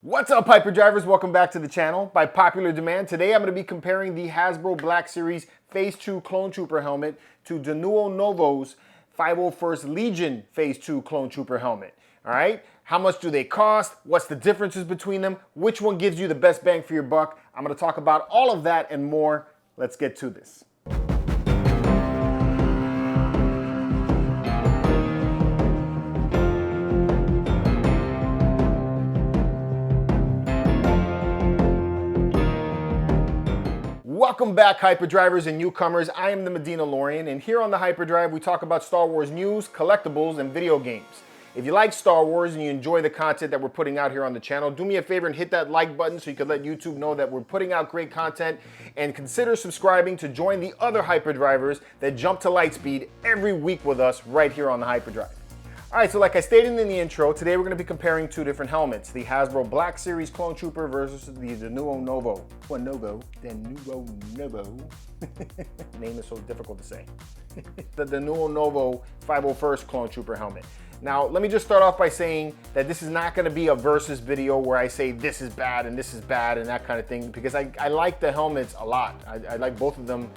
What's up, Hyperdrivers? Welcome back to the channel. By popular demand, today I'm going to be comparing the Hasbro Black Series Phase 2 Clone Trooper helmet to Denuo Novo's 501st Legion Phase 2 Clone Trooper helmet. All right? How much do they cost? What's the differences between them? Which one gives you the best bang for your buck? I'm going to talk about all of that and more. Let's get to this. Welcome back, Hyperdrivers and newcomers. I am the Mandalorian, and here on the Hyperdrive, we talk about Star Wars news, collectibles, and video games. If you like Star Wars and you enjoy the content that we're putting out here on the channel, do me a favor and hit that like button so you can let YouTube know that we're putting out great content, and consider subscribing to join the other Hyperdrivers that jump to light speed every week with us right here on the Hyperdrive. All right, so like I stated in the intro, today we're going to be comparing two different helmets, the Hasbro Black Series Clone Trooper versus the Denuo Novo. Denuo Novo. Name is so difficult to say. The Denuo Novo 501st Clone Trooper helmet. Now, let me just start off by saying that this is not going to be a versus video where I say this is bad and that kind of thing, because I like the helmets a lot. I like both of them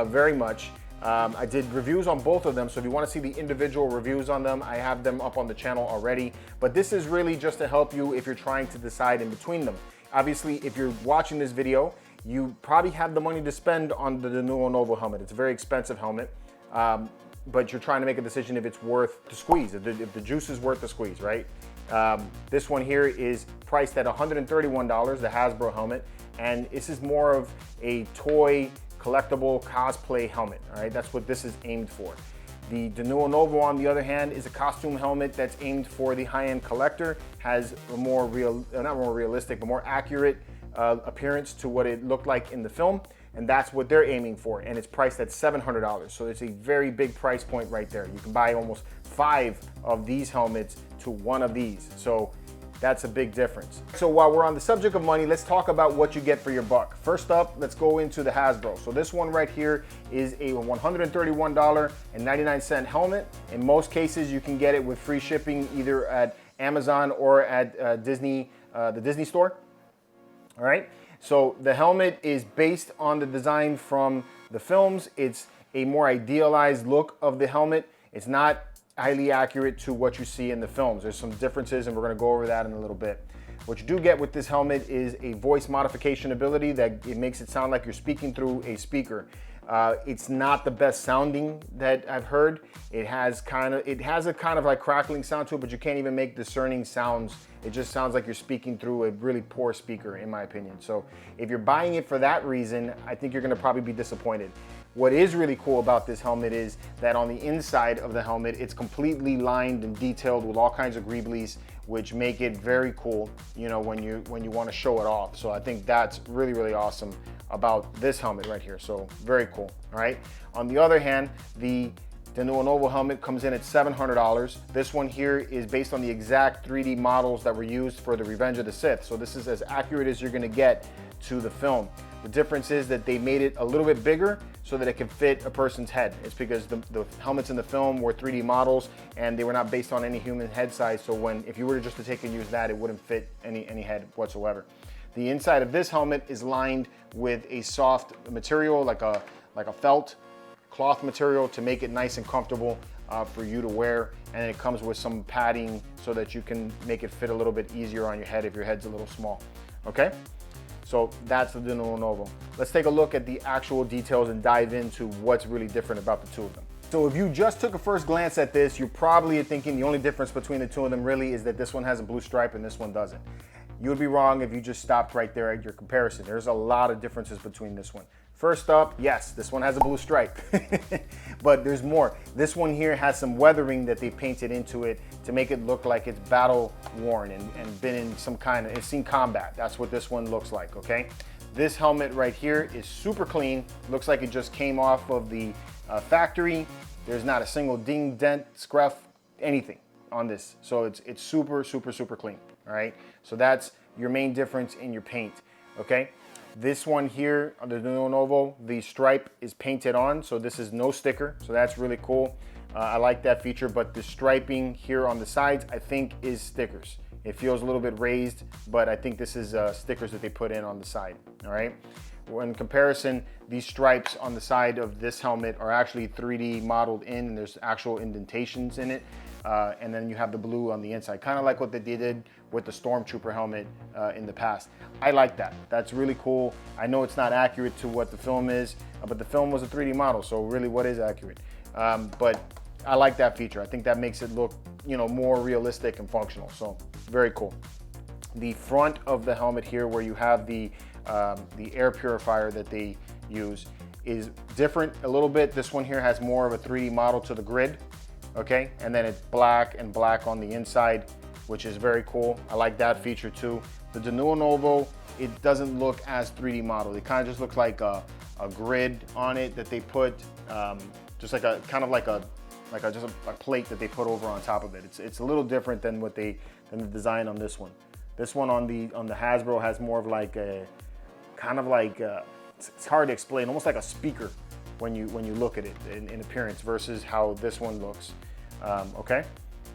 very much. I did reviews on both of them, so if you want to see the individual reviews on them, I have them up on the channel already. But this is really just to help you if you're trying to decide in between them. Obviously, if you're watching this video, you probably have the money to spend on the Denuo Novo helmet. It's a very expensive helmet, but you're trying to make a decision if it's worth the squeeze, if the juice is worth the squeeze, right? This one here is priced at $131, the Hasbro helmet, and this is more of a toy collectible cosplay helmet. All right, that's what this is aimed for. The Denuo Novo, on the other hand, is a costume helmet that's aimed for the high-end collector, has a more not more realistic, but more accurate appearance to what it looked like in the film, and that's what they're aiming for, and it's priced at $700. So it's a very big price point right there. You can buy almost 5 of these helmets to 1 of these. So that's a big difference. So while we're on the subject of money, let's talk about what you get for your buck. First up, let's go into the Hasbro. So this one right here is a $131.99 helmet. In most cases, you can get it with free shipping either at Amazon or at Disney, the Disney store. All right. So the helmet is based on the design from the films. It's a more idealized look of the helmet. It's not highly accurate to what you see in the films. There's some differences, and we're going to go over that in a little bit. What you do get with this helmet is a voice modification ability that it makes it sound like you're speaking through a speaker. It's not the best sounding that I've heard. It has a kind of like crackling sound to it, but you can't even make discerning sounds. It just sounds like you're speaking through a really poor speaker, in my opinion. So if you're buying it for that reason, I think you're going to probably be disappointed. What is really cool about this helmet is that on the inside of the helmet, it's completely lined and detailed with all kinds of greeblies, which make it very cool, you know, when you want to show it off. So I think that's really, really awesome about this helmet right here. So very cool. All right. On the other hand, the Denuo Novo helmet comes in at $700. This one here is based on the exact 3D models that were used for the Revenge of the Sith. So this is as accurate as you're going to get to the film. The difference is that they made it a little bit bigger so that it can fit a person's head. It's because the helmets in the film were 3D models and they were not based on any human head size. So if you were just to take and use that, it wouldn't fit any head whatsoever. The inside of this helmet is lined with a soft material, like a felt cloth material, to make it nice and comfortable for you to wear. And it comes with some padding so that you can make it fit a little bit easier on your head if your head's a little small. Okay? So that's the Denuo Novo. Let's take a look at the actual details and dive into what's really different about the two of them. So if you just took a first glance at this, you're probably thinking the only difference between the two of them really is that this one has a blue stripe and this one doesn't. You would be wrong if you just stopped right there at your comparison. There's a lot of differences between this one. First up, yes, this one has a blue stripe, but there's more. This one here has some weathering that they painted into it to make it look like it's battle worn and been in it's seen combat. That's what this one looks like, okay? This helmet right here is super clean. Looks like it just came off of the factory. There's not a single ding, dent, scruff, anything on this. So it's super, super, super clean, all right? So that's your main difference in your paint, okay? This one here, on the Denuo Novo, the stripe is painted on, so this is no sticker, so that's really cool. I like that feature, but the striping here on the sides, I think, is stickers. It feels a little bit raised, but I think this is stickers that they put in on the side, all right? In comparison, these stripes on the side of this helmet are actually 3D modeled in, and there's actual indentations in it. And then you have the blue on the inside, kind of like what they did with the Stormtrooper helmet in the past. I like that. That's really cool. I know it's not accurate to what the film is, but the film was a 3D model, so really what is accurate? But I like that feature. I think that makes it look, you know, more realistic and functional, so very cool. The front of the helmet here, where you have the air purifier that they use, is different a little bit. This one here has more of a 3D model to the grid. Okay, and then it's black and black on the inside, which is very cool. I like that feature too. The Denuo Novo, it doesn't look as 3D modeled. It kind of just looks like a grid on it that they put, just like a kind of like a plate that they put over on top of it. It's a little different than the design on this one. This one on the Hasbro has more of like a kind of like it's hard to explain, almost like a speaker when you look at it in appearance versus how this one looks. Okay,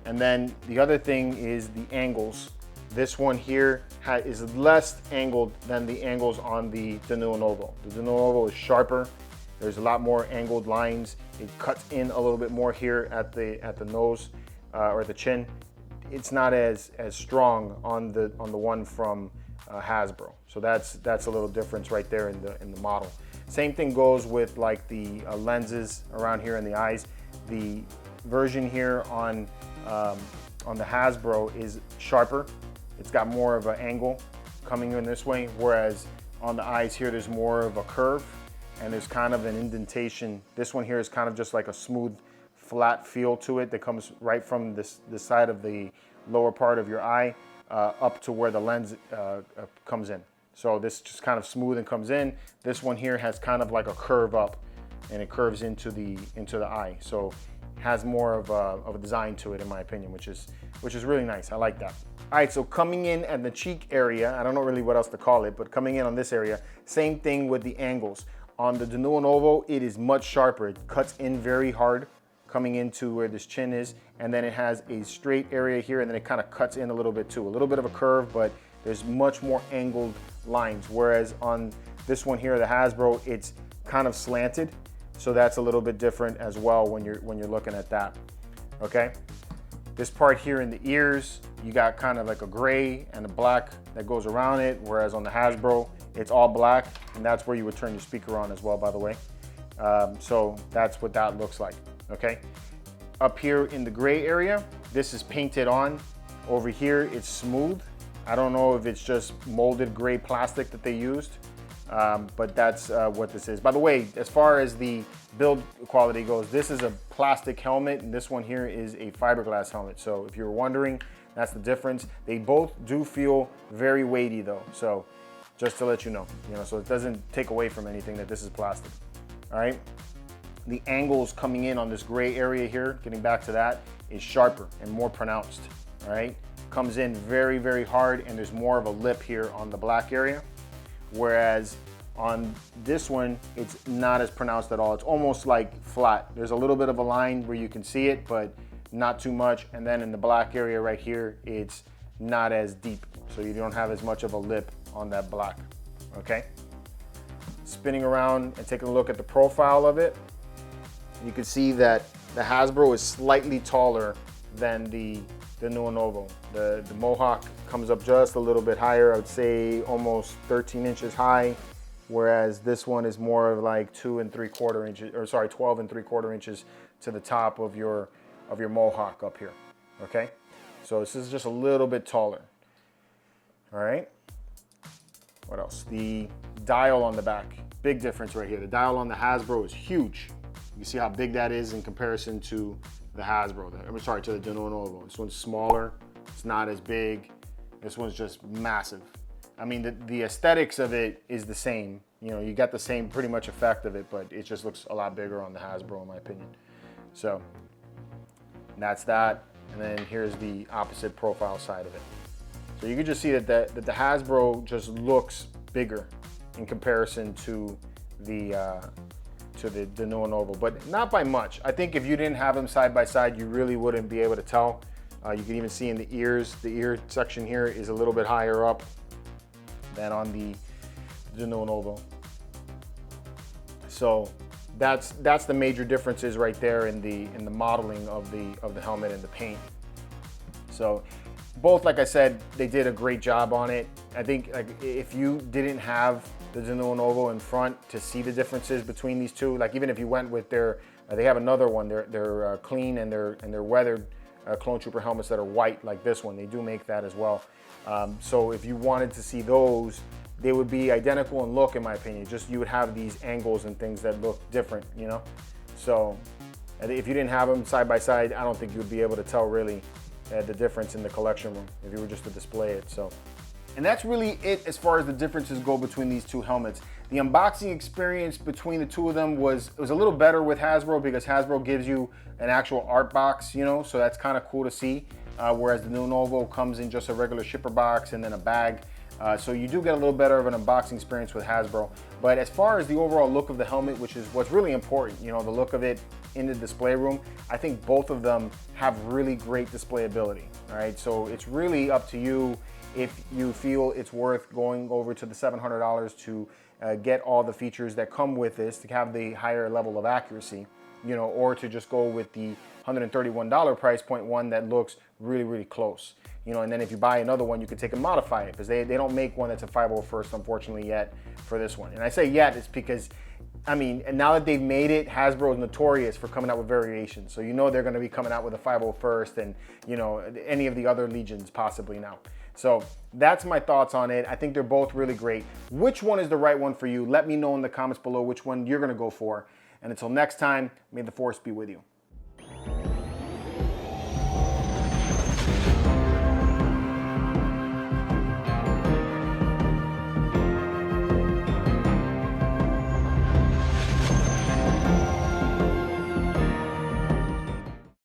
and then the other thing is the angles. This one here is less angled than the angles on the Denuo Novo. The Denuo Novo is sharper. There's a lot more angled lines. It cuts in a little bit more here at the nose or the chin. It's not as strong on the one from Hasbro. So that's a little difference right there in the model. Same thing goes with like the lenses around here in the eyes. The version here on the Hasbro is sharper. It's got more of an angle coming in this way, whereas on the eyes here there's more of a curve and there's kind of an indentation. This one here is kind of just like a smooth, flat feel to it that comes right from this side of the lower part of your eye up to where the lens comes in. So this just kind of smooth and comes in. This one here has kind of like a curve up, and it curves into the eye. So it has more of a design to it, in my opinion, which is really nice. I like that. All right, so coming in at the cheek area, I don't know really what else to call it, but coming in on this area, same thing with the angles. On the Denuo Novo, it is much sharper. It cuts in very hard coming into where this chin is, and then it has a straight area here, and then it kind of cuts in a little bit too. A little bit of a curve, but there's much more angled lines, whereas on this one here, the Hasbro, it's kind of slanted, so that's a little bit different as well when you're looking at that. Okay, this part here in the ears, you got kind of like a gray and a black that goes around it, whereas on the Hasbro, it's all black, and that's where you would turn your speaker on as well, by the way. So that's what that looks like. Okay, up here in the gray area, this is painted on. Over here, it's smooth. I don't know if it's just molded gray plastic that they used, but that's what this is. By the way, as far as the build quality goes, this is a plastic helmet, and this one here is a fiberglass helmet. So if you're wondering, that's the difference. They both do feel very weighty though, so just to let you know, so it doesn't take away from anything that this is plastic. All right. The angles coming in on this gray area here, getting back to that, is sharper and more pronounced. All right. Comes in very, very hard, and there's more of a lip here on the black area, whereas on this one it's not as pronounced at all. It's almost like flat. There's a little bit of a line where you can see it, but not too much. And then in the black area right here, it's not as deep, so you don't have as much of a lip on that black. Okay, spinning around and taking a look at the profile of it, you can see that the Hasbro is slightly taller than the Denuo Novo. The Mohawk comes up just a little bit higher. I would say almost 13 inches high, whereas this one is more of like 12 3/4 inches to the top of your Mohawk up here. Okay, so this is just a little bit taller. All right, what else? The dial on the back, big difference right here. The dial on the Hasbro is huge. You can see how big that is in comparison to the Hasbro. To the Denuo Novo. This one's smaller. It's not as big. This one's just massive. I mean, the aesthetics of it is the same. You got the same pretty much effect of it, but it just looks a lot bigger on the Hasbro, in my opinion. So that's that. And then here's the opposite profile side of it. So you can just see that the Hasbro just looks bigger in comparison to the Denuo Novo, but not by much. I think if you didn't have them side by side, you really wouldn't be able to tell. You can even see in the ears, the ear section here is a little bit higher up than on the Denuo Novo. So that's the major differences right there in the modeling of the helmet and the paint. So both, like I said, they did a great job on it. I think like if you didn't have the Denuo Novo in front to see the differences between these two, like even if you went with their, they have another one, they're clean and they're weathered Clone Trooper helmets that are white like this one. They do make that as well. So if you wanted to see those, they would be identical in look, in my opinion. Just you would have these angles and things that look different, you know? So if you didn't have them side by side, I don't think you would be able to tell really the difference in the collection room if you were just to display it. So, and that's really it as far as the differences go between these two helmets. The unboxing experience between the two of them was a little better with Hasbro, because Hasbro gives you an actual art box, you know, so that's kind of cool to see. Whereas the Denuo Novo comes in just a regular shipper box and then a bag. So you do get a little better of an unboxing experience with Hasbro. But as far as the overall look of the helmet, which is what's really important, you know, the look of it in the display room, I think both of them have really great display ability. All right, so it's really up to you if you feel it's worth going over to the $700 to get all the features that come with this, to have the higher level of accuracy, you know, or to just go with the $131 price point one that looks really, really close. You know, and then if you buy another one, you can take and modify it, because they don't make one that's a 501st, unfortunately, yet for this one. And I say yet, it's because, I mean, and now that they've made it, Hasbro is notorious for coming out with variations. So you know they're going to be coming out with a 501st and, you know, any of the other legions possibly now. So that's my thoughts on it. I think they're both really great. Which one is the right one for you? Let me know in the comments below which one you're going to go for. And until next time, may the Force be with you.